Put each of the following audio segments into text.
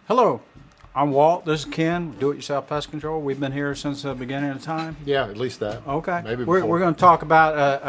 Hello, I'm Walt. This is Ken, Do-It-Yourself Pest Control. We've been here since the beginning of time. Yeah, at least that. Okay. Maybe we're going to talk about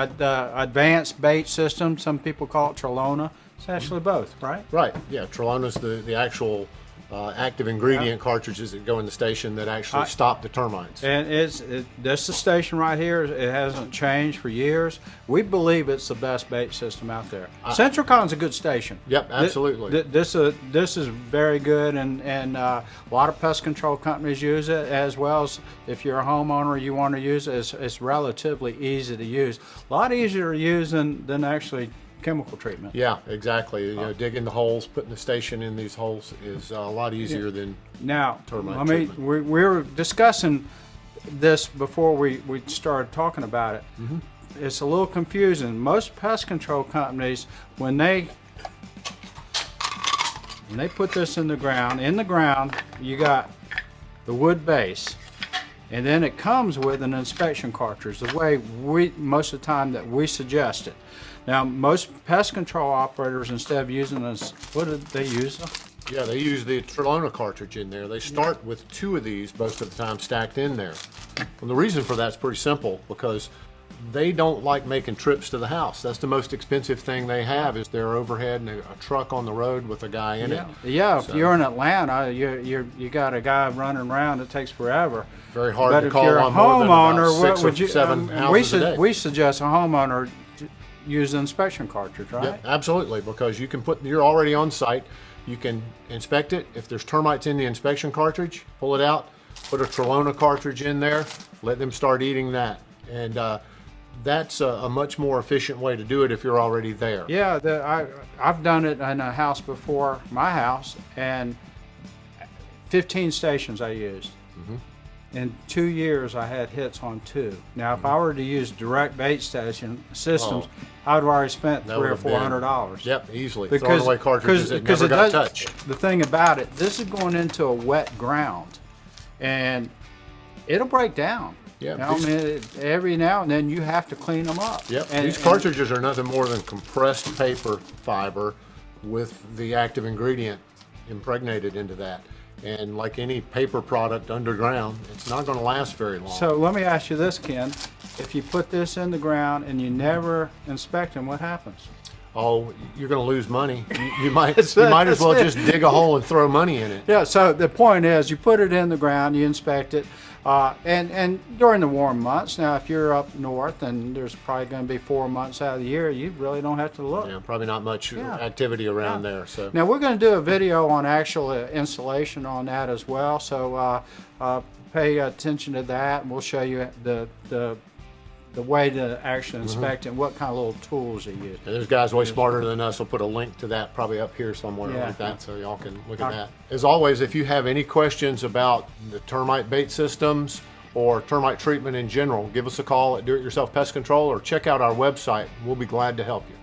advanced bait system. Some people call it Trelona. It's actually both, right? Right. Yeah, Trelona's the actual active ingredient cartridges that go in the station that actually stop the termites. And this is the station right here. It hasn't changed for years. We believe it's the best bait system out there. Centricon's a good station. Yep, absolutely. This is very good, and a lot of pest control companies use it, as well as if you're a homeowner, you want to use it. It's relatively easy to use. A lot easier to use than actually chemical treatment. Yeah, exactly. You know, digging the holes, putting the station in these holes is a lot easier than termite treatment. We were discussing this before we started talking about it. It's a little confusing. Most pest control companies, when they put this in the ground, you got the wood base, and then it comes with an inspection cartridge, the way most of the time that we suggest it. Now, most pest control operators, instead of using this, what did they use? Yeah, they use the Trelona cartridge in there. They start with 2 of these most of the time stacked in there. And the reason for that's pretty simple, because they don't like making trips to the house. That's the most expensive thing they have, is their overhead and a truck on the road with a guy in it. Yeah, so, if you're in Atlanta, you got a guy running around. It takes forever. Very hard but to if call you're a on more than homeowner, about 6 what would or you? 7 hours a day. We suggest a homeowner use the inspection cartridge, right? Yep, absolutely, because you can you're already on site. You can inspect it. If there's termites in the inspection cartridge, pull it out, put a Trelona cartridge in there, let them start eating that. And that's a much more efficient way to do it if you're already there. Yeah, I've done it in a house before, my house, and 15 stations I used. In 2 years, I had hits on 2. Now, if I were to use direct bait station systems, I would have already spent $300 or $400. Yep, easily. Throwing away cartridges that never got touched. The thing about it, this is going into a wet ground, and it'll break down. Yeah, I mean, every now and then you have to clean them up. Yep, these cartridges are nothing more than compressed paper fiber with the active ingredient impregnated into that. And like any paper product underground, it's not going to last very long. So let me ask you this, Ken. If you put this in the ground and you never inspect them, what happens? Oh, you're going to lose money. You might as well just dig a hole and throw money in it. Yeah, so the point is, you put it in the ground, you inspect it, and during the warm months. Now, if you're up north and there's probably going to be 4 months out of the year, you really don't have to look. Yeah, probably not much activity around there. So now we're going to do a video on actual installation on that as well. So pay attention to that, and we'll show you the way to actually inspect it and what kind of little tools you use. And there's guys way smarter than us. We'll put a link to that probably up here somewhere like that, so y'all can look at that. As always, if you have any questions about the termite bait systems or termite treatment in general, give us a call at Do-It-Yourself Pest Control or check out our website. We'll be glad to help you.